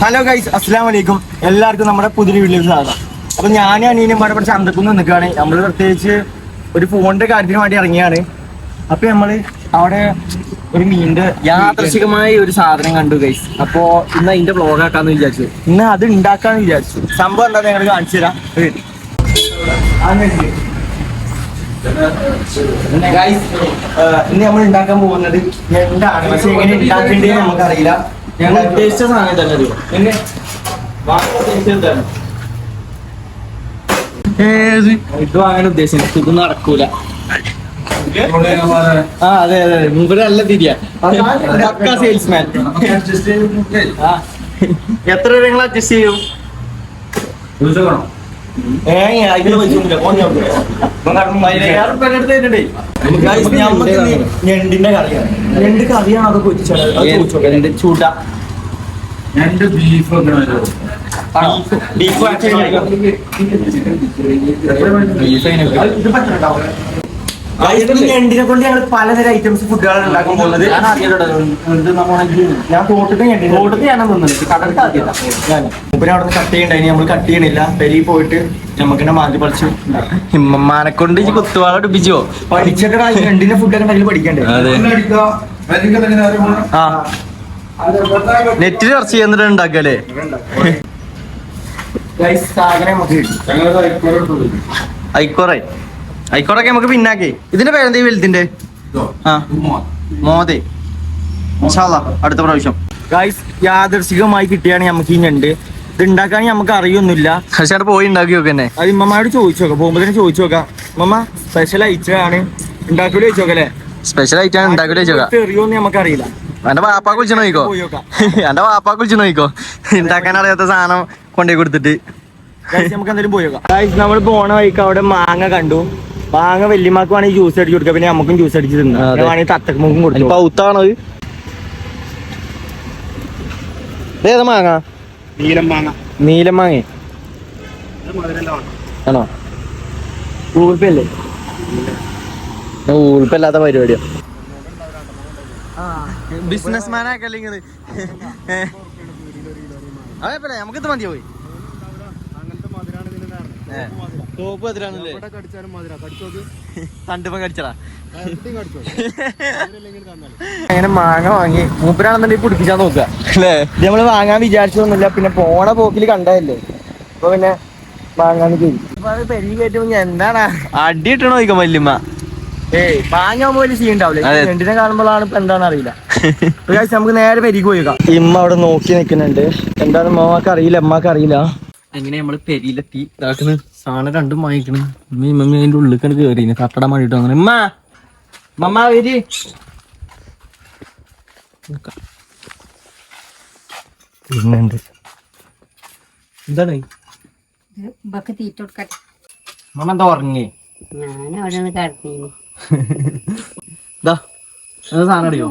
Hello guys, അസ്സലാമു അലൈക്കും. എല്ലാവർക്കും നമ്മുടെ പുതിയ വീഡിയോയിലേക്ക് സ്വാഗതം. അപ്പൊ ഞാനും അനിയനും പാടെ ചന്തക്കുന്ന് നിൽക്കുകയാണ്. നമ്മൾ പ്രത്യേകിച്ച് ഒരു ഫോണിന്റെ കാര്യത്തിന് വേണ്ടി ഇറങ്ങിയാണ്. അപ്പൊ നമ്മള് അവിടെ ഒരു മീനിന്റെ യാദൃശികമായി ഒരു സാധനം കണ്ടു ഗൈസ്. അപ്പോ ഇന്ന് അതിന്റെ വ്ളോഗ് ആക്കാന്ന് വിചാരിച്ചു. ഇന്ന് അത് ഉണ്ടാക്കാന്ന് വിചാരിച്ചു. സംഭവം എന്താ ഞങ്ങൾ കാണിച്ചു തരാം. ഇന്ന് നമ്മൾ ഉണ്ടാക്കാൻ പോകുന്നത് എന്താണ്, പക്ഷെ എങ്ങനെ ഉണ്ടാക്കേണ്ടത് നമുക്കറിയില്ല. ഞങ്ങൾ ഉദ്ദേശിച്ച സാധനം തന്നെ ഇത് അങ്ങനെ ഉദ്ദേശിച്ചു. ഇത് നടക്കൂല. അതെ അതെ, മുമ്പ് നല്ല തിരിയാ സെയിൽസ്മാൻ. എത്ര രൂപ നിങ്ങൾ അഡ്ജസ്റ്റ് ചെയ്യും? ഞണ്ടിന്റെ കറിയാണ്. ഞണ്ട് കറിയാണ് അത് പൊരിച്ചത്. ചൂട ബീഫ് ഞണ്ടിനെ കൊണ്ട് ഞങ്ങൾ പലതരം ഐറ്റംസ് ഫുഡുകളാണ് ഉണ്ടാക്കാൻ പോകുന്നത്. ഞാൻ തോട്ടത്തിൽ മുപ്പര് അവിടെ കട്ട് ചെയ്യണ്ടായി. നമ്മൾ കട്ട് ചെയ്യണില്ല. പെരി പോയിട്ട് നമുക്കെന്നെ മാറ്റി പഠിച്ചു. ഇമ്മമാനെ കൊണ്ട് കുത്തുവാള അടുപ്പിച്ചോ? പഠിച്ചിട്ട് ഞണ്ടിന്റെ ഫുഡൊക്കെ ഉണ്ടാക്കി പഠിക്കണ്ടേ? ആ, നെറ്റിൽ സെർച്ച് ചെയ്യുന്നിട്ട് ഉണ്ടാക്കല്ലേ? ഐക്കോറൊക്കെ നമുക്ക് പിന്നാക്കേ. ഇതിന്റെ പേരെന്താ വലുതിന്റെ? ആ, മോദേ. അടുത്ത പ്രാവശ്യം ഗൈസ്, യാദർശികമായി കിട്ടിയാണ് നമുക്ക് ഈ ഞണ്ട്. ഇത് ഉണ്ടാക്കാൻ നമുക്ക് അറിയൊന്നുമില്ല. പക്ഷെ അവിടെ പോയി ഉണ്ടാക്കി നോക്കന്നെ. അത് ഇമ്മമാരോട് ചോദിച്ചു നോക്കാം. പോകുമ്പോ തന്നെ ചോദിച്ചു നോക്കാം. മമ്മ സ്പെഷ്യൽ ഐറ്റാണ്, ഉണ്ടാക്കൂല ചോദിച്ചു നോക്കല്ലേ? സ്പെഷ്യൽ ഐറ്റാണ്, ഉണ്ടാക്കൂല ചോദിക്കാം. എറിയോന്ന് നമുക്കറിയില്ല. എന്റെ വാപ്പാ കുളിച്ച് നോക്കിക്കോ. എന്റെ വാപ്പാ കുളിച്ച് നോക്കിക്കോ. ഉണ്ടാക്കാൻ അറിയാത്ത സാധനം കൊണ്ടുപോയി കൊടുത്തിട്ട് നമുക്ക് എന്തായാലും പോയി നോക്കാം. നമ്മൾ പോണ വഴിക്ക് അവിടെ മാങ്ങ കണ്ടു. മാങ്ങ വല്യമാക്ക് വേണമെങ്കിൽ ജ്യൂസ് അടിച്ചു കൊടുക്കാം. പിന്നെ നമുക്കും ജ്യൂസ് അടിച്ച് തിന്നാം. വേണമെങ്കിൽ തത്തക്കുമുക്കും കൊടുക്കും. പൗത്താണോ ഏതാ മാങ്ങ? നീലം മാങ്ങ ആണോ? ഗൂഗിൾ പേ അല്ലേ? ഗൂഗിൾ പേ അല്ലാത്ത പരിപാടിയോ? ബിസിനസ് മാൻ ആക്കല്ലേ ഇങ്ങനെ? അതേപോലെ നമുക്ക് ഇത് മതിയോ? അങ്ങനെ മാങ്ങ വാങ്ങി മൂപ്പരാണെന്നുണ്ടെങ്കിൽ പിടിപ്പിച്ചാ നോക്കുക അല്ലേ? നമ്മള് വാങ്ങാൻ വിചാരിച്ചൊന്നുമില്ല. പിന്നെ പോണ പോക്കിൽ കണ്ടതല്ലേ, അപ്പൊ പിന്നെ വാങ്ങാന്ന് ചെയ്യും. അപ്പൊ അത് പെരി കയറ്റുമ്പോ എന്താണ് അടി ഇട്ടണോ ചോദിക്കാം വല്യമ്മ. വാങ്ങാകുമ്പോ വലിയ സീൻ ഉണ്ടാവില്ല. രണ്ടിനെ കാണുമ്പോഴാണ് ഇപ്പൊ എന്താണെന്ന് അറിയില്ല. നമുക്ക് നേരെ പെരിക്ക് പോയിക്കാം. ഇമ്മ അവിടെ നോക്കി നിൽക്കുന്നുണ്ട്. എന്താണെന്ന് മോക്ക് അറിയില്ല, അമ്മക്ക് അറിയില്ല. അങ്ങനെ നമ്മള് പെരിയിലെത്തി. ഇതാക്കുന്ന സാധനം രണ്ടും വാങ്ങിക്കണ്. മമ്മി അതിന്റെ ഉള്ളിൽ കണ്ട് കയറി കട്ടട മണിട്ട് അങ്ങനെ. മമ്മ വരി. എന്താണ് മമ്മ എന്താ ഉറങ്ങി? സാധനം അറിയോ?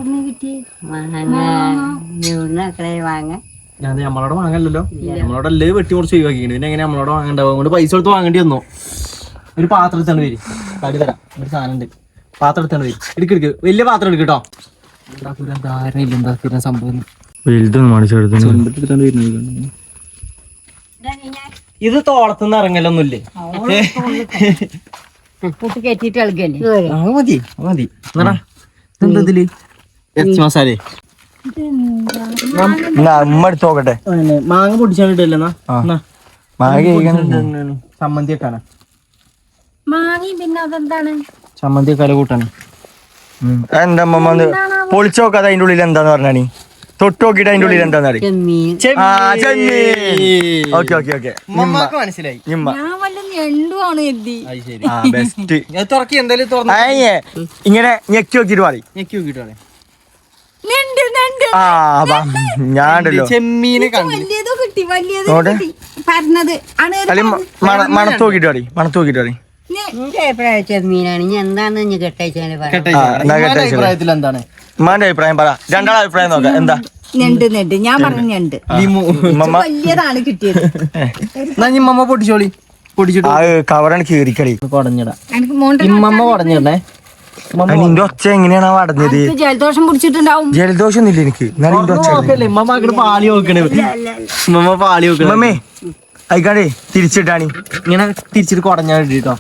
ഞാൻ നമ്മളോട് വാങ്ങല്ലോ. നമ്മളോട് അല്ലേ വെട്ടി മുറിച്ച് ഒഴിവാക്കിയാണ്. പിന്നെ എങ്ങനെ നമ്മളോട് വാങ്ങണ്ടാവും? അങ്ങോട്ട് പൈസ കൊടുത്ത് വാങ്ങേണ്ടി വന്നോ? ഒരു പാത്രം എടുത്താണ് വരി. തടി തരാം. ഒരു സാധനം ഉണ്ട്. പാത്രം എടുത്താണ് വരി. എടുക്ക് വലിയ പാത്രം എടുക്കട്ടോ. ധാരണയില്ല എന്താ സംഭവം. ഇത് തോളത്തുനിന്ന് ഇറങ്ങലൊന്നുമില്ലേ? മതി മതി. എന്താ ഇതില് ഇറച്ചി മസാലേ? നോക്കട്ടെ. മാങ്ങ പൊടിച്ചാണ്ടിട്ടല്ലേ? ചമ്മന്തി വെക്കാനാ? ചമ്മന്തി വെക്കാല കൂട്ടാണ്. എന്താ പൊളിച്ചു നോക്കാതെ അതിന്റെ ഉള്ളിൽ എന്താന്ന് പറഞ്ഞാണി? തൊട്ട് നോക്കിട്ട് അതിന്റെ ഉള്ളിൽ എന്താന്ന് അറിയാം. മനസ്സിലായി. ഇങ്ങനെ ഞെക്കി നോക്കിട്ട് പറയും. ഞാനുണ്ടല്ലോ ചെമ്മീനെ മണത്ത് നോക്കിട്ട് പറയും. മണത്ത് നോക്കിട്ട് പറയും. ഉമ്മാന്റെ അഭിപ്രായം പറ. രണ്ടാളെ അഭിപ്രായം നോക്കാം. എന്താ? ഞാൻ പറഞ്ഞുണ്ട് വലിയതാണ് കിട്ടിയത്. മമ്മ പൊട്ടിച്ചോളി. പൊടിച്ചിട്ട് കവറാണ് കീറിക്കളി. കുടഞ്ഞിടാ. ഇമ്മമ്മ കുടഞ്ഞിടണേ. നിന്റെ ഒച്ച എങ്ങനെയാണ് അടഞ്ഞത്? എനിക്ക് ജലദോഷം പിടിച്ചിട്ടുണ്ടാവും. ജലദോഷം ഒന്നുമില്ല എനിക്ക്. എന്നാലും നിന്റെ ഒച്ച പാളി നോക്കണേ മമ്മ പാളി നോക്കണേ. മമ്മേ ആയിക്കാടേ തിരിച്ചിട്ടാണ് ഇങ്ങനെ തിരിച്ചിട്ട് കുടഞ്ഞാൽ വേണ്ടിട്ടോ.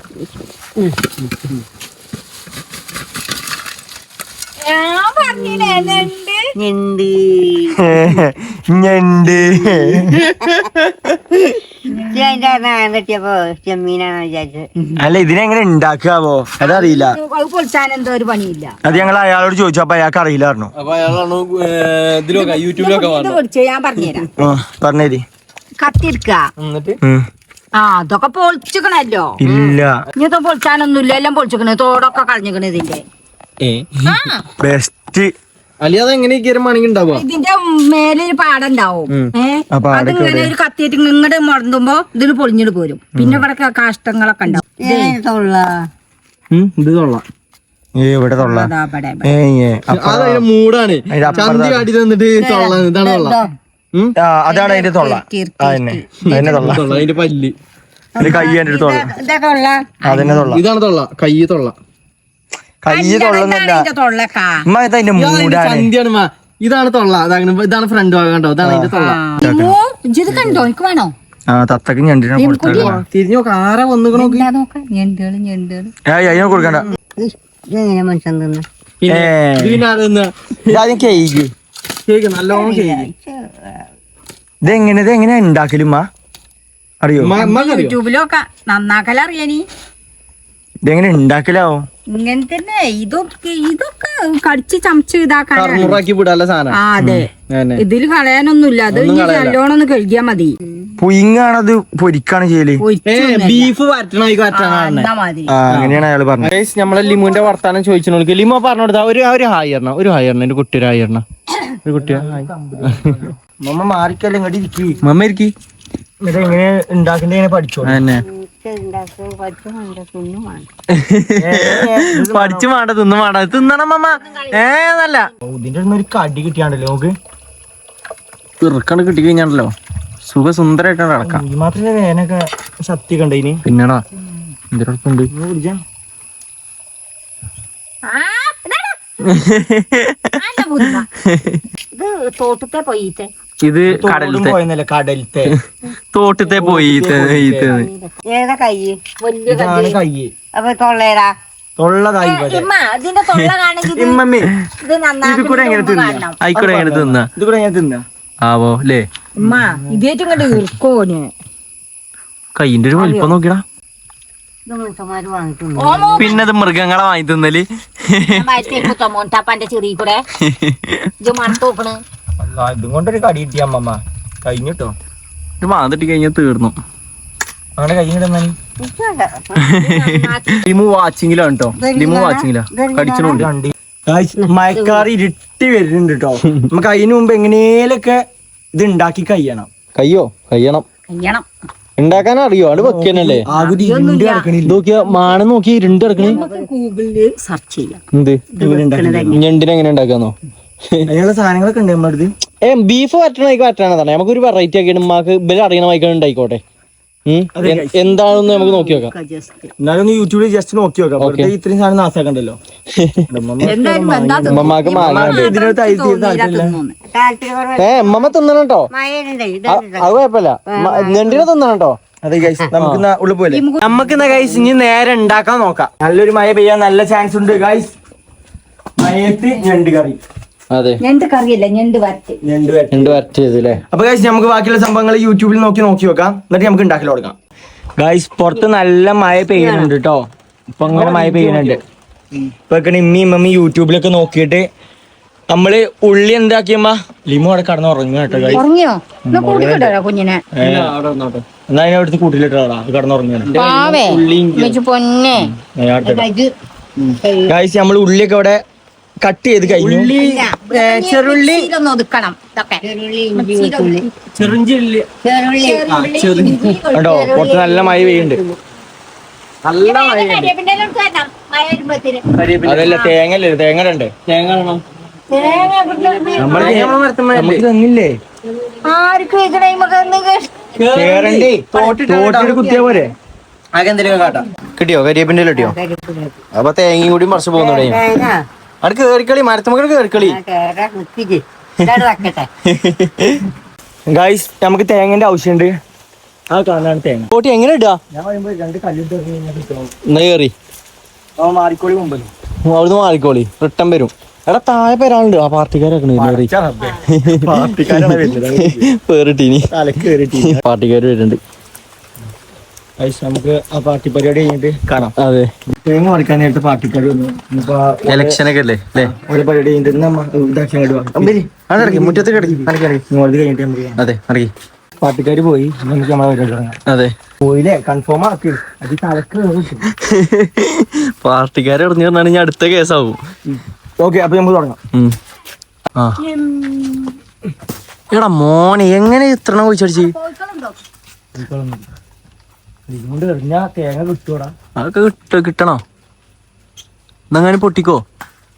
ഞാൻ പറഞ്ഞില്ലേ ഞണ്ട് ഞണ്ട്. ചെമ്മീനാണ് വിചാരിച്ചത്. അല്ല ഇതിനെങ്ങനെ ഉണ്ടാക്കാവോ അതറിയില്ല. അത് പൊളിച്ചാൻ എന്തോ ഒരു പണിയില്ല. അത് ഞങ്ങൾ അയാളോട് ചോദിച്ചു, അപ്പൊ അയാൾക്ക് അറിയില്ലായിരുന്നു. അപ്പൊ അയാളാണ് ഇതിലൊക്കെ യൂട്യൂബിലൊക്കെ ഇത് പൊളിച്ച ഞാൻ പറഞ്ഞുതരാം. പറഞ്ഞേരി. കത്തിരിക്ക എന്നിട്ട് അതൊക്കെ പൊളിച്ചിക്കണല്ലോ. ഇല്ല ഇനിയൊന്നും പൊളിച്ചാനൊന്നുമില്ല, എല്ലാം പൊളിച്ചിക്കണ്. തോടൊക്കെ കളഞ്ഞിക്കണ് ഇതിന്റെ. ബെസ്റ്റ്. അല്ലെ അതെങ്ങനെ കയറുമാണെങ്കിൽ ഉണ്ടാവുക? ഇതിന്റെ മേലൊരു പാടുണ്ടാവും. അപ്പൊ അതിങ്ങനെ ഒരു കത്തിയിട്ട് ഇങ്ങോട്ട് മുടന്തുമ്പോ ഇതിന് പൊളിഞ്ഞിട്ട് പോരും. പിന്നെ ഇവിടെ കാഷ്ടങ്ങളൊക്കെ ഉണ്ടാവും. ഇത് തൊള്ള ഇവിടെ തൊള്ള. അതാ ഇവിടെ. അതതിന്റെ മൂടാണ്. ചന്തി കാട്ടി തന്നിട്ട് തൊള്ള. ഇതാണ് തൊള്ള. അതാണ് അതിന്റെ തൊള്ള. അതന്നെ അതിന്റെ തൊള്ള. അതിന്റെ പല്ല് കൈ അതിന്റെ തൊള്ള. ഇതൊക്കെ ഉള്ള അതന്നെ തൊള്ള. ഇതാണ് തൊള്ള. കൈ തൊള്ള. കൈ തൊള്ളന്നല്ല തൊള്ളക്കാ അതിന്റെ മൂടാണ്. ചന്തിയാണ് മാ. ഇതാണ് തൊള്ള. ഇതാണ് ഫ്രണ്ട് ഭാഗം കണ്ടോ? ഇതാണ് അതിന്റെ തൊള്ള. ഇത് കണ്ടോ? എനിക്ക് വേണോ? തത്തക്ക് ഞണ്ടിനെ തിരിഞ്ഞു നോക്ക. ആരാ വന്നിക്കണോ? ഞണ്ടുകള് ഞണ്ടുകള് അതിനെ കൊടുക്കണ്ട. മനുഷ്യൻ തിന്ന് ഇതാദ്യം കേക്ക്. കേക്ക് നല്ലോണം കേക്ക്. ഇതെങ്ങനെ ഉണ്ടാക്കലുമ്മ അറിയോ? യൂട്യൂബിലൊക്കെ നന്നാക്കലറിയാനി. ഇതെങ്ങനെ ഉണ്ടാക്കലാവോ? ഇങ്ങനെ തന്നെ. ഇതൊക്കെ കടിച്ച് ചമച്ച് ഇതാക്കാൻ. കറുമുറാക്കി വിടാനുള്ള സാധനം. അതെ, ഇതില് കളയാനൊന്നുമില്ല. അത് നല്ലോണം ഒന്ന് കഴുകിയാ മതി. പുയിങ്ങാണത് പൊരിക്കാണ് ചെയ്യല്. ബീഫ് വരട്ടണ മതി. അങ്ങനെയാണ് അയാള് പറഞ്ഞത്. നമ്മളെ ലിമുന്റെ വർത്താനം ചോദിച്ചു. ലിമോ പറഞ്ഞു കൊടുത്താ ഒരു ഹായ് ഇറണ. ഒരു ഹായ് ഇറണ. എന്റെ കുട്ടി ഒരു ഹായ് ഇറണ. ഒരു കുട്ടിയാ മമ്മ മാറിക്കല്ല ഇങ്ങോട്ട് ഇരിക്കി. മമ്മ ഇരിക്കി. ഇതെങ്ങനെ ഉണ്ടാക്കണ്ടേ പഠിച്ചോ? പഠിച്ചു വേണ്ട തിന്നും വേണ്ട. തിന്നണം മമ്മ. നല്ല ഇതിന്റെ ഒരു കടി കിട്ടിയാണ്ടല്ലോ നമുക്ക്. ഇറക്കണ്ട് കിട്ടി കഴിഞ്ഞാണല്ലോ സുഖസുന്ദരായിട്ട് നടക്കാം. ഈ മാത്രമേ വേനൊക്കെ ശക്തി കണ്ടതിന്. പിന്നെടാ എന്തിനടുത്തുണ്ട് ഇത് തോട്ടത്തെ പോയിത്തെ. ഇത് കടലത്തെ പോയെന്നല്ലേ കടലത്തെ തോട്ടത്തെ പോയി. ഏതാ കൈ? വലിയ കൈ അപ്പൊ തൊള്ളേരാ തൊള്ളതായി. ഇതിന്റെ തൊള്ള കാണെങ്കിൽ ഇത് ഇതിക്കൂടെ എങ്ങനെ തിന്ന? ആയിക്കൂടെ എങ്ങനെ തിന്ന? ഇതുകൂടെ ഞാൻ തിന്ന ആവോ അല്ലേ? ഇതേറ്റും ഇങ്ങോട്ട് ഈർക്കോന്. കൈന്റെ ഒരു വലിപ്പം നോക്കിടാ. പിന്നെ അത് മൃഗങ്ങളെ വാങ്ങി തിന്നല്. മോൻതാപ്പാന്റെ ചെറിയ കൂടെ ഇത് മണത്തോക്കണ്. ഇതും കൊണ്ടൊരു കടി കിട്ടിയ അമ്മമ്മ കഴിഞ്ഞിട്ടോ. ഇത് മാതിട്ടി കഴിഞ്ഞാൽ തീർന്നു. അങ്ങനെ കഴിഞ്ഞിട്ടെന്നാണ് ലിമു വാച്ചിങ്ങിലാണ് കേട്ടോ. ലിമു വാച്ചിങ്ങിലാ കടിച്ചോണ്ട്. മയക്കാറ് ഇരുട്ടി വരുന്നുണ്ട് കേട്ടോ. നമുക്ക് അതിനു മുമ്പ് എങ്ങനെയൊക്കെ ഇത് ഉണ്ടാക്കി കഴിയണം. കഴിയണം ഉണ്ടാക്കാൻ അറിയോ? അത് വെക്കാനല്ലേ നോക്കിയാ മാനം നോക്കി ഇരുണ്ട് കിടക്കണേ. ഗൂഗിളില് സെർച്ച് ചെയ്യാം. എന്ത് ഞണ്ടിനെ എങ്ങനെ ഉണ്ടാക്കാന്നോ? അതിനുള്ള സാധനങ്ങളൊക്കെ ഉണ്ട് നമ്മുടെ അടുത്ത്. ബീഫ് വറ്റണതാണ്. നമുക്കൊരു വെറൈറ്റി ആക്കിയിട്ട് ഉമ്മാക്ക് ഇവര് അറിയണ വായിക്കാൻ ഉണ്ടായിക്കോട്ടെ. എന്താണെന്ന് നമുക്ക് നോക്കി നോക്കാം. എന്നാലും ഒന്ന് യൂട്യൂബിൽ ജസ്റ്റ് നോക്കി നോക്കാം. ഇത്രയും സാധനം നാസാക്കണ്ടല്ലോ. ഉമ്മമാക്ക് മാങ്ങ ഉമ്മമ്മ തിന്നണം കേട്ടോ. അത് കുഴപ്പമില്ല. ഞണ്ടിനെ തിന്നണം കേട്ടോ. അതെ ഗൈസ്, നമുക്ക് ഉള്ളിൽ പോലെ നമുക്ക് ഗൈസ് ഇനി നേരെ ഉണ്ടാക്കാൻ നോക്കാം. നല്ലൊരു മഴ പെയ്യാൻ നല്ല ചാൻസ് ഉണ്ട് ഗൈസ്. മഴയത്ത് ഞണ്ട് കറി. അതെ, ഞണ്ട് കറിയല്ല, ഞണ്ട് വരട്ടിയതല്ലേ. അപ്പൊ ഗൈസ് നമുക്ക് ബാക്കിയുള്ള സംഭവങ്ങൾ യൂട്യൂബിൽ നോക്കി നോക്കാം. എന്നിട്ട് നമുക്ക് ഉണ്ടാക്കി കൊടുക്കാം. ഗൈസ് പുറത്ത് നല്ല മഴ പെയ്യുന്നുണ്ട് കേട്ടോ. ഇപ്പൊ അങ്ങനെ മഴ പെയ്യുന്നുണ്ട്. ഇപ്പൊ ഇമ്മി യൂട്യൂബിലൊക്കെ നോക്കിയിട്ട് നമ്മള് ഉള്ളി എന്താക്കിയമ്മ ലിമു അവിടെ കടന്ന് ഉറങ്ങുക കേട്ടോ. കുഞ്ഞിനെ എന്നാ അതിനടുത്ത് കൂട്ടിലിട്ടാ കടന്നുറങ്ങുകയാണ്. ഗൈസ് നമ്മള് ഉള്ളിയൊക്കെ അവിടെ കട്ട് ചെയ്ത് കഴിഞ്ഞു. ചെറുള്ളി ഒതുക്കണം. കേട്ടോ പുറത്ത് നല്ല മഴ പെയ്യുന്നുണ്ട്. നല്ല മഴ. അതല്ല തേങ്ങല്ലേ, തേങ്ങ നമുക്ക് തന്നില്ലേ. ആർക്കും തോട്ടിട്ട് കുത്തിയ പോരെ. ആകെ എന്തെങ്കിലും കാട്ടാ കിട്ടിയോ കരിയേപ്പിന്റെ കിട്ടിയോ അപ്പൊ തേങ്ങയും കൂടി മറിച്ച് പോകുന്നുണ്ടേ അവിടെ കേറിക്കളി മരത്തുമക്കൾ കേറിക്കളി ഗൈസ് നമുക്ക് തേങ്ങന്റെ ആവശ്യമുണ്ട് ആ കാണാണ് തേങ്ങ കോട്ടി എങ്ങനെ ഇടാ ഞാൻ പറയുമ്പോ 2 കല്ലിട്ട് എന്നാ കേറി മാറിക്കോളി മുമ്പിൽ അവിടുന്ന് മാറിക്കോളി റിട്ടേൺ വരും എടാ താഴെ പേരാളുണ്ട് ആ പാർട്ടിക്കാരൊക്കെ പേറിട്ടീനി പാർട്ടിക്കാർ വരുന്നുണ്ട് നമുക്ക് ആ പാർട്ടി പരിപാടി കഴിഞ്ഞിട്ട് കാണാം. അതെ തേങ്ങ മറിക്കാൻ നേരത്തെ പാർട്ടിക്കാർ വന്നു. ഇലക്ഷനൊക്കെ അല്ലേ അല്ലേ ഒരു പരിപാടി കഴിഞ്ഞിട്ട് ഇതാക്കി മുറ്റത്ത് കിടക്കി കഴിഞ്ഞിട്ട് നമുക്ക് അതെ അറിയി പാർട്ടിക്കാർ പോയി നമുക്ക് നമ്മളെ പരിപാടി തുടങ്ങാം. അതെ പോയില്ലേ കൺഫേം ആക്കി അത് തലക്ക് പാർട്ടിക്കാരെ ഇറങ്ങി പറഞ്ഞാൽ ഇനി അടുത്ത കേസാവും. ഓക്കെ അപ്പൊ നമുക്ക് തുടങ്ങാം. ആ എടാ മോനെ എങ്ങനെ ഇത്ര കൊഴിച്ചടിച്ച് ഇതുകൊണ്ട് എറിഞ്ഞാ തേങ്ങ കിട്ടൂടാ. അതൊക്കെ കിട്ടണോ എന്നങ്ങനെ പൊട്ടിക്കോ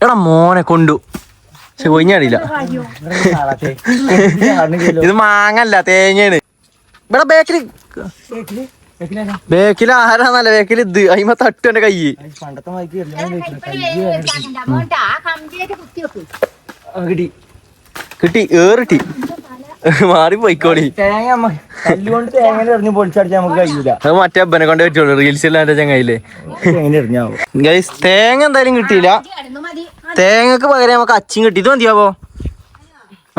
എടാ മോനെ കൊണ്ടു പക്ഷെ കൊഞ്ഞടിയില്ല ഇത് മാങ്ങല്ല തേങ്ങയാണ് ഇവിടെ ബേക്കിൽ ആരാന്നല്ല ബേക്കിൽ ഇത് അയിമ തട്ടു എന്റെ കൈ കിട്ടി ഏറിട്ടി മാറി പോയിക്കോളി തേങ്ങ കല്ലുകൊണ്ട് തേങ്ങ എറിഞ്ഞ് പൊളിച്ചടിച്ചാൽ നമുക്ക് കഴിയൂല. അത് മറ്റേ അബ്ബനെ കൊണ്ട് പറ്റുള്ളൂ റീൽസ് ഇല്ലാണ്ട് ചങ്ങായില്ലേ എങ്ങനെ എറിഞ്ഞാവും. ഗൈസ് തേങ്ങ എന്തായാലും കിട്ടിയില്ല തേങ്ങക്ക് പകരം നമുക്ക് അച്ചിയും കിട്ടി ഇത് മതിയാവോ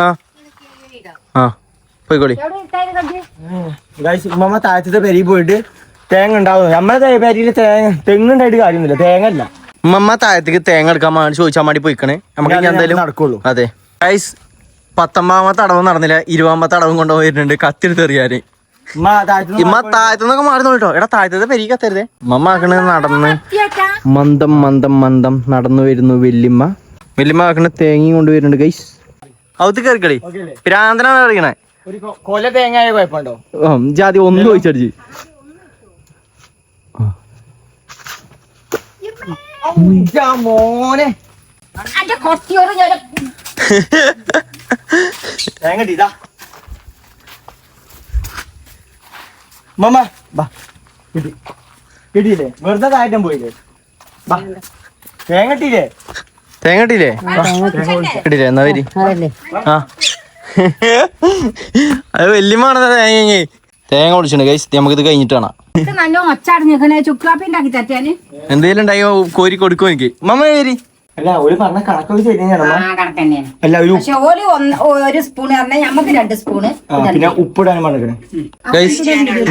ആ ആ പോയിക്കോളി ഉമ്മ താഴത്തെ പെരി പോയിട്ട് തേങ്ങ ഉണ്ടാവുന്നു. നമ്മളെ പെരിയില് തെങ്ങുണ്ടായിട്ട് കാര്യമൊന്നുമില്ല തേങ്ങ അല്ല. ഉമ്മ താഴത്തേക്ക് തേങ്ങ എടുക്കാൻ വേണ്ടി ചോദിച്ചാൽ വേണ്ടി പോയിക്കണേ നമുക്ക് ഇനി എന്തായാലും നടക്കുള്ളൂ. അതെ ഗൈസ് 19ാമത്തെ അടവും നടന്നില്ല 20ാമത്തെ അടവും കൊണ്ടുപോയി വരുന്നുണ്ട് കത്തിയെടുത്ത് എറിയാന് ഇമ്മ താഴത്തുനിന്നൊക്കെ മാറുന്നു കേട്ടോ എടാ താഴത്തെ പെരി കത്തരുതേ ഉമ്മ ആക്കണ നടന്ന് മന്ദം മന്ദം മന്ദം നടന്നു വരുന്നു വെല്ലിമ്മ ആക്കണ തേങ്ങയും കൊണ്ടുവരുന്നുണ്ട് ഗൈസ് അവത്ത് കയറിക്കളി ഭ്രാന്തനാണ് കളിക്കണേ കൊല തേങ്ങ ആയ കുഴപ്പമുണ്ടോ ജാതി ഒന്ന് ചോദിച്ചടിച്ച് മോനെ തേങ്ങ ഇതാ മമ്മ ബാ കിട്ടി കിട്ടിയില്ലേ വെറുതെ താഴറ്റം പോയില്ലേ ബാ തേങ്ങ ഇട്ടില്ലേ തേങ്ങ ഇട്ടില്ലേ കിട്ടില്ലേ എന്നാ വരി ആ അത് വല്യമാണെന്ന തേങ്ങ ഒളിച്ചിട്ടുണ്ട് ഗൈസ് നമുക്കിത് കഴിഞ്ഞിട്ട് കാണാം എന്തേലും ഉണ്ടായോ കോരി കൊടുക്കും എനിക്ക് മമ്മ വരി അല്ല ഒരു പറഞ്ഞ കണക്കൊക്കെ ശരിയാണ്. ഒരു സ്പൂൺ നമുക്ക് 2 സ്പൂണ് പിന്നെ ഉപ്പിടാനും പറഞ്ഞേ. ഗൈസ്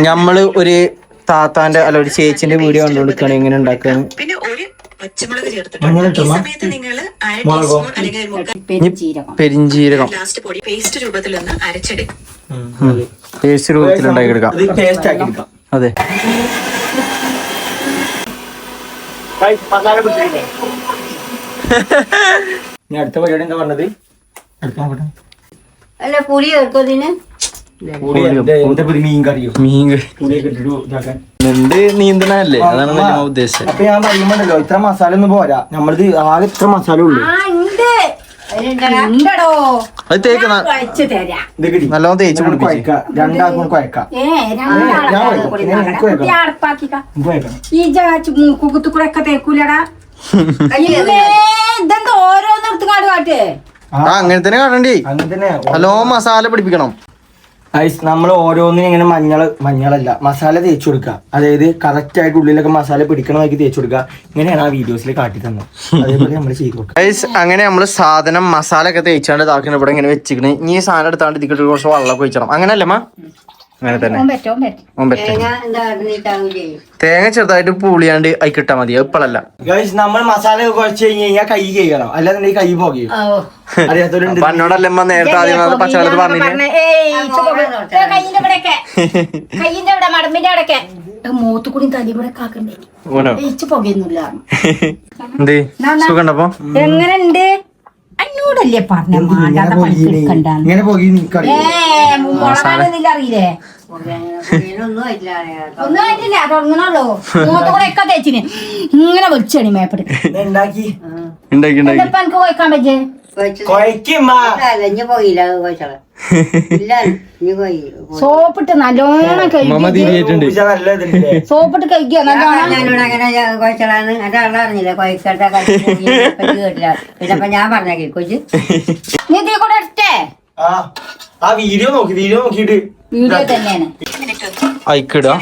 നമ്മള് ഒരു താത്താന്റെ അല്ല ഒരു ചേച്ചിന്റെ വീഡിയോ കണ്ടുകൊടുക്കാണ് എങ്ങനെ ഉണ്ടാക്കാന്ന്. പെരിഞ്ചീരകം പേസ്റ്റ് രൂപത്തിൽ ഉണ്ടാക്കിയെടുക്കാം. അതെ ഞാൻ അടുത്ത പരിപാടി എന്താ പറഞ്ഞത് അല്ല പുളി ചേർക്കതിന് മീൻ കറിയോ എന്ത് നീന്തണല്ലേ അതാണ് ഞാൻ ഉദ്ദേശിച്ചത്. അപ്പൊ ഞാൻ പറയുമ്പോണ്ടല്ലോ ഇത്ര മസാല ഒന്നും പോരാ നമ്മളിത് ആകെ ഇത്ര മസാല ഉള്ളു. അത് തേക്ക് നല്ലോണം തേച്ച് പിടിപ്പിച്ച് രണ്ടാക്കും കുഴക്കാം. ഇതെന്താ ഓരോന്നെടുത്ത് കാട് കാട്ടേ അങ്ങനെ തന്നെ കാണണ്ടേ നല്ലോണം മസാല പിടിപ്പിക്കണം. നമ്മൾ ഓരോന്നിനും ഇങ്ങനെ മഞ്ഞളല്ല മസാല തേച്ചു കൊടുക്കുക. അതായത് കറക്റ്റ് ആയിട്ട് ഉള്ളിലൊക്കെ മസാല പിടിക്കണമാക്കി തേച്ചു കൊടുക്കുക. ഇങ്ങനെയാണ് ആ വീഡിയോസിൽ കാട്ടി തന്നത്. അതേപോലെ നമ്മൾ ചെയ്തു കൊടുക്കുക. അങ്ങനെ നമ്മള് സാധനം മസാല ഒക്കെ തേച്ചാണ്ട് ഇതാക്കണ ഇവിടെ ഇങ്ങനെ വെച്ചിക്കണേ. ഇനി ഈ സാധനം എടുത്താണ്ട് ഇതിൽ കുറച്ച് വെള്ളമൊക്കെ ഒഴിച്ചണം. അങ്ങനല്ലേ മാ അങ്ങനെ തന്നെ തേങ്ങ ചെറുതായിട്ട് പൂളിയാണ്ട് അയി കിട്ടാ മതി. ഇപ്പഴല്ല നമ്മൾ മസാല കുഴച്ച് കഴിഞ്ഞ് കഴിഞ്ഞാൽ കൈ കഴിയണം. അല്ലാതെ കൈ പോകുകയും അറിയാത്തവരുണ്ട്. എന്നോടല്ലേ നേരത്തെ ആദ്യം പച്ചവെള്ളത്ത് പറഞ്ഞില്ലേ മൂത്തുകൂടി തലി കൂടെ കാക്കണ്ടേ പുകയൊന്നുമില്ല. എന്തേ സുഖണ്ടപ്പോ എങ്ങനെയുണ്ട് എന്നോടല്ലേ പറഞ്ഞ മാണ്ടാത്ത ഇങ്ങനെ പോയി അറിയില്ലേ ഒന്നും ആയിട്ടില്ല തുടങ്ങണല്ലോ. മൂത്തുകൂടെ ഒക്കെ തേച്ചിന് ഇങ്ങനെ വെളിച്ചണി മേപ്പെടുക്കി ഉണ്ടാക്കി എനിക്ക് പോയിക്കാൻ പറ്റേ കൊയക്കുമ്മ ഇനി പോയില്ല കോഴിച്ചോളെ ഇല്ല ഇനി പോയി സോപ്പിട്ട് നല്ലോണം മമ്മ കഴുകി തിരിഞ്ഞിട്ടുണ്ട്. നല്ല ഇതില്ലേ സോപ്പിട്ട് കഴിക്കുക നല്ലോണം. ഞാനിവിടെ അങ്ങനെ കോഴിച്ചോളാന്ന് എന്റെ ആളെ അറിഞ്ഞില്ല കോഴിക്കട്ട കേട്ടില്ല പിന്നെ അപ്പൊ ഞാൻ പറഞ്ഞേ കൊച്ചു നീ ഇതിൽ കൂടെ ഇട്ടേ ആ വീഡിയോ നോക്കിയിട്ട് വീഡിയോ തന്നെയാണ്. അയക്കിടുക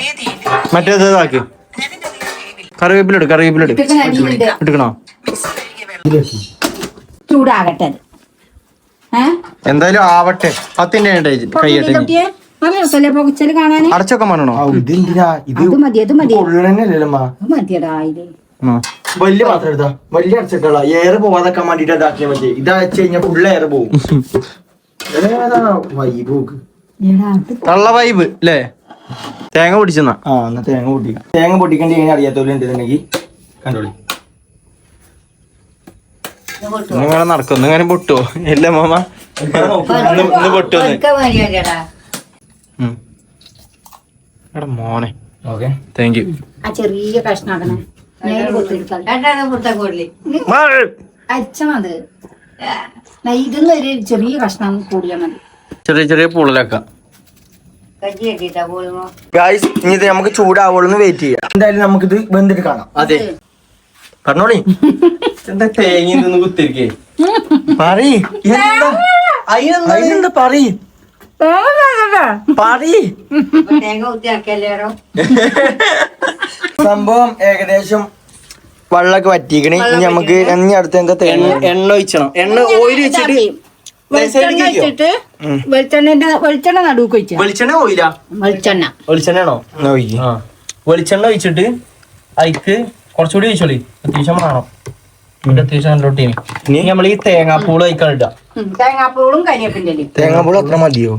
മറ്റേത് ഇതാക്ക് കറിവേപ്പിലിട് ഇട്ടിട്ട് അടിയിലിട്ട് എടുക്കണോ? ചൂടാകട്ടെ അത്. എന്തായാലും ആവട്ടെ 10 കൈയ്യട്ടെ. നല്ല രസമല്ലേ പൊകച്ചല് കാണാന്? അടച്ചൊക്കെ മണോ? ഇതെന്തിനാ ഇത് അത് മതി അത് മതി കൊള്ളണന്നല്ലമ്മ. അത് മതിയടാ ഇത്. വലിയ പാത്രം എടുത്താ വലിയ അടച്ചിട്ടുള്ള എയർ പോവാതൊക്കെ വേണ്ടിട്ട് ഇതാക്കിയാൽ മതി. ഇത് അടച്ചു കഴിഞ്ഞാൽ ഫുള്ള് എയർ പോവും. വൈബോക്ക് എടാ, അത് തള്ള വൈബ് അല്ലേ? തേങ്ങ പൊടിച്ചെന്നാ. എന്നാ തേങ്ങ പൊട്ടിക്കേണ്ടി എങ്ങനെ അറിയാത്തവരുണ്ടെന്നുണ്ടെങ്കിൽ കണ്ടോളി. ഇങ്ങനെ നടക്കും ഇങ്ങനെ പൊട്ടുവോ? ഇല്ല മാമ ഇന്ന് പൊട്ടുവന്ന്. എടാ മോനെ ഓക്കെ താങ്ക് യു. ആ ചെറിയ കഷ്ണാക്കണേ അച്ഛനത് ഇതൊന്നും ഒരു ചെറിയ കഷ്ണം കൂടിയാൽ മതി. ചെറിയ ചെറിയ പുള്ളലാക്കാം. ഗായ്സ് ഇനി ഇത് നമുക്ക് ചൂടാവുള്ളൂ വെയിറ്റ് ചെയ്യാം. എന്തായാലും നമുക്കിത് വെന്തിട്ട് കാണാം. അതെ പറഞ്ഞോളി. എന്താ തേങ്ങ നിന്ന് കുത്തിരിക്കേ? അതിനെന്താ പറയ് സംഭവം ഏകദേശം വെള്ളമൊക്കെ വറ്റിക്കണേ. ഇനി നമുക്ക് ഇനി അടുത്ത എന്താ തേങ്ങ എണ്ണ ഒഴിച്ചണം. എണ്ണ ഓയിൽ വെച്ചിട്ട് വെളിച്ചെണ്ണ വെച്ചിട്ട് വെളിച്ചെണ്ണ നടുക്ക് വെച്ച വെളിച്ചെണ്ണ ഓയില വെളിച്ചെണ്ണയാണോ? വെളിച്ചെണ്ണ ഒഴിച്ചിട്ട് അതിക്ക് കുറച്ചുകൂടി ഒഴിച്ചോളി. അത്യാവശ്യം വേണം. അത്യാവശ്യം നല്ലോട്ട് ഇനി നമ്മൾ ഈ തേങ്ങാപ്പൂള് കഴിക്കാൻ ഇടാം. തേങ്ങാപ്പൂളും കരിയേപ്പിന്റെ തേങ്ങാപ്പൂൾ അത്ര മതിയോ?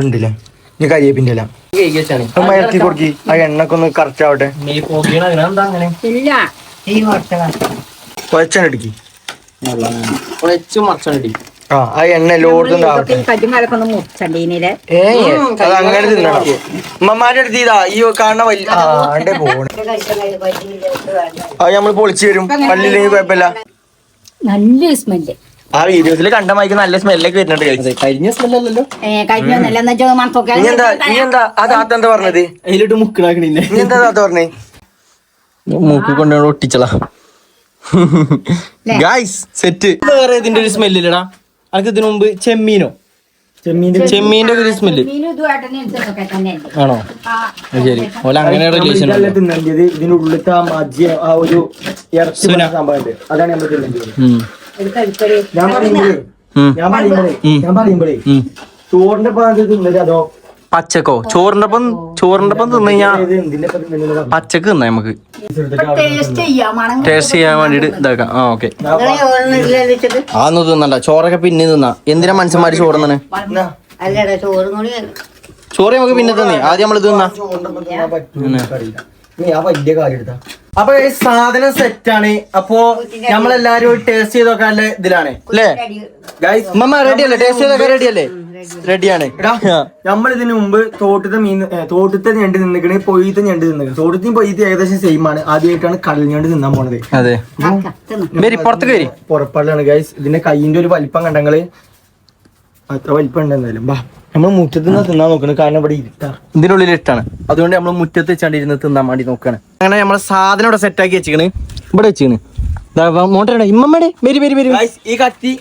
ഉണ്ടല്ലേ? ഇനി കരിയേപ്പിന്റെ എല്ലാം ഇറക്കി കൊടുക്കി. ആ എണ്ണൊക്കെ ഒന്ന് കറക്റ്റ് ആവട്ടെ. എന്താ അങ്ങനെ ഇല്ല കുഴച്ചാണ് എടുക്കി. മറച്ചടി. ആ എണ്ണ എല്ലായിടത്തും ആവട്ടെ. കല്ലുമാലൊക്കെ ഒന്ന് മുറിച്ചണ്ടീനിലെ അത് അങ്ങനെ തിന്നണം. ഉമ്മമാരുടെ അടുത്ത് ഇതാ ഈ കാണുന്ന വലിയ പോണ അത് നമ്മള് പൊളിച്ചു തരും. കല്ലില്ലെങ്കിൽ കുഴപ്പമില്ല. നല്ല സ്മെല്ല്. ആ വീഡിയോസിൽ കണ്ട മൈക്ക് നല്ല സ്മെല്ലൊക്കെ വരുന്നുണ്ട്. കരിഞ്ഞ സ്മെല്ലല്ലോ. കരിഞ്ഞൊന്നല്ല എന്നാ മണത്തൊക്കെ ഇനി എന്താ ആ താത്ത എന്താ പറഞ്ഞത്? അതിലിട്ട് മുക്കിടാക്കണില്ലേ? ഇനി എന്താ താത്ത പറഞ്ഞേ? മൂക്ക് കൊണ്ടുപോയി ഒട്ടിച്ചളാ. Guys set. വേറെ ഇതിന്റെ ഒരു സ്മെല്ലില്ലടാ. അനക്ക് ഇതിനു മുമ്പ് ചെമ്മീന്റെ ഒരു സ്മെല്ല് ആണോ? ശരി ഓല അങ്ങനെ റിലേഷൻ. ഇതിന്റെ ഉള്ളിലത്തെ ആ മജ്ജ ആ ഒരു ഇറച്ചി സംഭവം അതാണ് നമ്മൾ തിന്നേണ്ടത്. ഞാൻ പറയുമ്പോഴേ ചോറിന്റെ പാചകം തിന്നത് അതോ പച്ചക്കോ? ചോറിന്റെ ഒപ്പം തിന്നു കഴിഞ്ഞാ പച്ചക്ക് തിന്നാ നമുക്ക് ടേസ്റ്റ് ചെയ്യാൻ വേണ്ടിട്ട് ഇതാക്കാം. ആ ഓക്കെ അതൊന്നും തിന്നണ്ട. ചോറൊക്കെ പിന്നെ തിന്നാ. എന്തിനാ മനുഷ്യന്മാര് ചോറ് തിന്നണേ? അല്ലടാ ചോറും കൂടി ചോറ് നമുക്ക് പിന്നെ തിന്നേ. ആദ്യം നമ്മള് തിന്നാ. വലിയ കാര്യം എടുത്താ. അപ്പൊ ഈ സാധനം സെറ്റാണ്. അപ്പൊ നമ്മളെല്ലാരും ടേസ്റ്റ് ചെയ്തൊക്കെ നല്ല ഇതിലാണ് അല്ലേ ഗൈസ്? റെഡിയല്ലേ? ടേസ്റ്റ് ചെയ്തൊക്കെ റെഡിയല്ലേ? റെഡിയാണ്. നമ്മളിതിന് മുമ്പ് തോട്ടത്തെ ഞണ്ട് നിന്നിക്കണേ, പൊയ്യത്തെ ഞണ്ട് നിന്നിക്കണേ. തോട്ടത്തെയും പൊയ്യത്തെ ഏകദേശം സെയിം ആണ്. ആദ്യമായിട്ടാണ് കടൽ ഞണ്ട് തിന്നാൻ പോണത്. അതെ പുറത്തേക്ക് വരി. പുറപ്പാടിലാണ് ഗൈസ്. ഇതിന്റെ കൈയിന്റെ ഒരു വലിപ്പം കണ്ടങ്ങള് അത്ര വലിപ്പം ഉണ്ടെന്നാലും ബാ നമ്മൾ മുറ്റത്ത് നിന്ന് തിന്നാൻ നോക്കണം. കാരണം ഇവിടെ ഇരുട്ടാ. ഇതിനുള്ളിൽ ഇട്ടാണ്. അതുകൊണ്ട് നമ്മൾ മുറ്റത്ത് വെച്ചാണ്ടിരുന്ന് തിന്നാൻ വേണ്ടി നോക്കാണ്. അങ്ങനെ നമ്മളെ സാധനം ഇവിടെ സെറ്റ് ആക്കി വെച്ചിക്കണ്. ഇവിടെ വെച്ചിക്കണ്. മോട്ടറുടെ ഇമ്മമ്മയുടെ വരി വരി വരി. ഈ കത്തി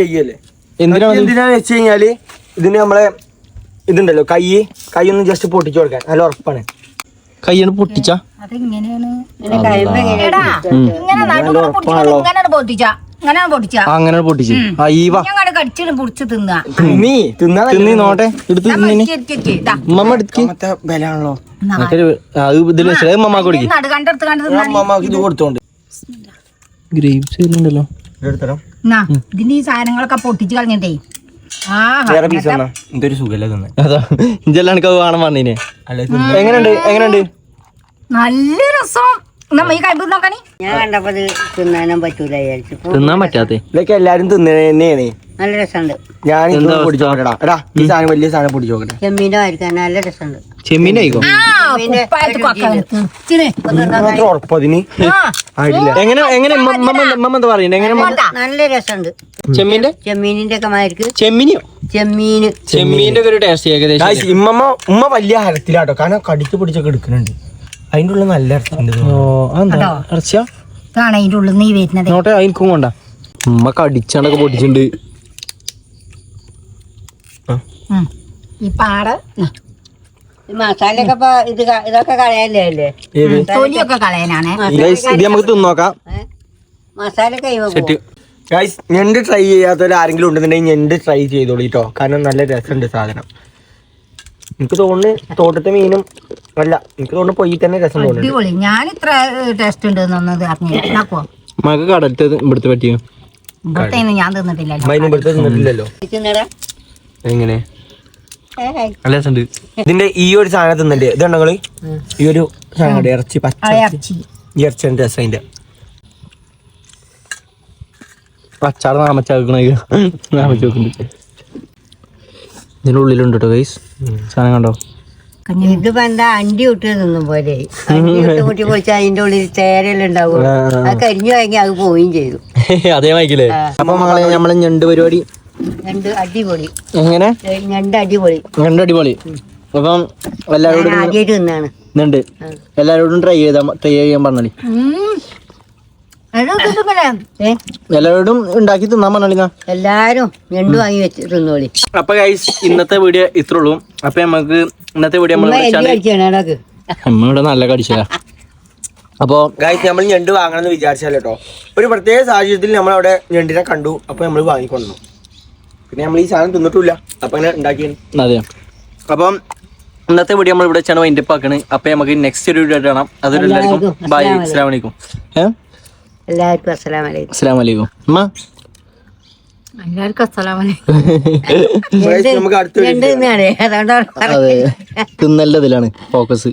ചെയ്യല്ലേ എന്തിനാന്ന് വെച്ച് കഴിഞ്ഞാല് ഇതിന് നമ്മളെ ഇതുണ്ടല്ലോ കൈ ഒന്ന് ജസ്റ്റ് പൊട്ടിച്ചു കൊടുക്കാൻ നല്ല ഉറപ്പാണ്. കൈയാണ് പൊട്ടിച്ച അങ്ങനെ പൊട്ടിച്ച് നോട്ടെ എടുത്ത് ഉമ്മ എടുക്ക്. ഇതിൽ വെച്ചാൽ ഉമ്മ കൊടുക്കും. ഇത് കൊടുത്തോണ്ട് ഗ്രേപ്സ് വരുന്നുണ്ടല്ലോ. ഇതിന്റെ ഈ സാധനങ്ങളൊക്കെ പൊട്ടിച്ച് കളഞ്ഞിട്ടേ എന്തൊരു സുഖല്ലേ തന്നെ. അതാ ഇതെല്ലാം എനിക്ക് അത് വേണം പറഞ്ഞേ. എങ്ങനെയുണ്ട്? നല്ല രസം. ഈ കഴിവ് നോക്കണേ. ഞാൻ കണ്ടപ്പോ തിന്നാനും പറ്റൂല വിചാരിച്ചു. തിന്നാൻ പറ്റാത്തെ ഇതൊക്കെ എല്ലാരും തിന്നേനെയാണ്. നല്ല രസമുണ്ട്. ഞാൻ പൊടിച്ചോക്കടാ. എടാ ഈ സാധനം വലിയ സാധനം പൊടിച്ചോക്കട്ടെ. ചെമ്മീന്റെ ആയിരിക്കാൻ നല്ല രസമുണ്ട്. ചെമ്മീനായിക്കോ? മാത്രം ഉറപ്പതിന് ആയിട്ടില്ല. എങ്ങനെ ഉമ്മ എന്താ പറയുന്നത്? എങ്ങനെ നല്ല രസമുണ്ട്. ചെമ്മീന്റെ ഒക്കെ മാതിരിക്ക് ചെമ്മീനിയോ ചെമ്മീന്റെ ഒക്കെ ഒരു ടേസ്റ്റ് ഏകദേശം. ഉമ്മ വലിയ ഹരത്തിലാട്ടോ, കാരണം കടിച്ചു പിടിച്ചൊക്കെ എടുക്കുന്നുണ്ട്. അതിന്റെ ഉള്ളിൽ നല്ല ഇറച്ചിയുണ്ട്. ഇറച്ചിയാ ഇതാണ് അതിന്റെ ഉള്ളിൽ നീ വരുന്നത്. നോട്ടെ അതിനും കൊണ്ടാ ഉമ്മ കടിച്ചാണ്ടൊക്കെ പൊട്ടിച്ചിട്ടുണ്ട്. ഈ പാട മസാല ഒക്കെ ഇതൊക്കെ കളയല്ലേ? തൊലിയൊക്കെ കളയാനാണ്. ഇത് നമുക്ക് തിന്നോക്കാം. മസാല സെറ്റ്. ഗൈസ്, ഞണ്ട് ട്രൈ ചെയ്യാത്തവർ ആരെങ്കിലും ഉണ്ടെന്നുണ്ടെങ്കിൽ ഞണ്ട് ട്രൈ ചെയ്തോളൂ കേട്ടോ, കാരണം നല്ല രസമുണ്ട് സാധനം. എനിക്ക് തോന്നുന്നു തോട്ടത്തെ മീനും അല്ല, എനിക്ക് തോന്നുന്നു പൊയ്യിൽ തന്നെ രസം തോന്നുന്നു. അടിപൊളി. ഞാൻ ഇത്ര ടേസ്റ്റ് ഉണ്ട് എന്നൊന്നത് അറിഞ്ഞില്ലാക്കോ. മക കടലത്തെ ഇവിടുത്തെ പറ്റിയോ? ഇവിടുത്തെ ഞാൻ തിന്നിട്ടില്ലല്ലോ. മൈനും ഇവിടുത്തെ തിന്നിട്ടില്ലല്ലോ. എങ്ങനെ നല്ല രസമുണ്ട്. ഇതിന്റെ ഈ ഒരു സാധനം തിന്നിട്ട് ഇത് ഉണ്ടെങ്കിൽ ഈ ഒരു സാധനം ഇറച്ചി പച്ച ഇറച്ചി ഇറച്ചിന്റെ രസം അതിന്റെ അച്ചാറ് നാമച്ചാക്കണ നാമച്ചോക്കുന്നുണ്ട്. ഇതിന്റെ ഉള്ളിലുണ്ട് കേട്ടോ ഗൈസ് സാധനം കണ്ടോ? ഇതിപ്പോ എന്താ അണ്ടി വിട്ട് തിന്നും പോലെ കൂട്ടി പൊളിച്ചാൽ അതിന്റെ ഉള്ളിൽ ചേരെല്ലാം ഉണ്ടാവും. അത് കരിഞ്ഞു വാങ്ങി അത് പോവുകയും ചെയ്തു. അതേ വായിക്കില്ലേ? അപ്പൊ മകളെ നമ്മളെ ഞണ്ട് പരിപാടി ഞണ്ട് അടിപൊളി. എങ്ങനെ? ഞണ്ട് അടിപൊളി. ഞണ്ട് അടിപൊളി. അപ്പം എല്ലാരോടും ആദ്യമായിട്ട് തിന്നാണ്. ഇന്നുണ്ട്. എല്ലാരോടും ട്രൈ ചെയ്യാൻ പറഞ്ഞാലേ. എല്ലാരോടും ഉണ്ടാക്കി തിന്നാൻ പറഞ്ഞാ എല്ലാരും ഞണ്ട് വാങ്ങി വെച്ച് തിന്നോളി. അപ്പൊ ഗൈസ് ഇന്നത്തെ വീഡിയോ ഇത്രേ ഉള്ളൂ. അപ്പൊ നമുക്ക് ഇന്നത്തെ വീഡിയോ നമ്മളിവിടെ നല്ല കടിച്ചാ. അപ്പൊ ഗൈസ്, നമ്മൾ ഞണ്ട് വാങ്ങണമെന്ന് വിചാരിച്ചാലോ കേട്ടോ, ഒരു പ്രത്യേക സാഹചര്യത്തിൽ നമ്മളവിടെ ഞണ്ടിനെ കണ്ടു. അപ്പൊ നമ്മൾ വാങ്ങിക്കൊണ്ടു. പിന്നെ നമ്മൾ ഈ സാധനം തിന്നിട്ടില്ല, അപ്പൊ അങ്ങനെ ഉണ്ടാക്കിയാണ്. അതെ. അപ്പം ഇന്നത്തെ വീഡിയോ നമ്മൾ ഇവിടെ വെച്ചാണ് വൈൻഡപ്പ് ആക്കണ്. അപ്പൊ നമുക്ക് നെക്സ്റ്റ് ഒരു വീഡിയോ കാണാം. അതൊരു എല്ലാവർക്കും ബൈ. അസ്സലാമു അലൈക്കും. എല്ലാവർക്കും അസ്സലാമു അലൈക്കും. അസ്സലാമു അലൈക്കും. അമ്മ എല്ലാവർക്കും അസ്സലാമലൈക്കും. നമുക്ക് അടുത്ത ഞണ്ട് തിന്നാണ്, അതുകൊണ്ടാണ് അതെ തിന്നല്ലതിലാണ് ഫോക്കസ്.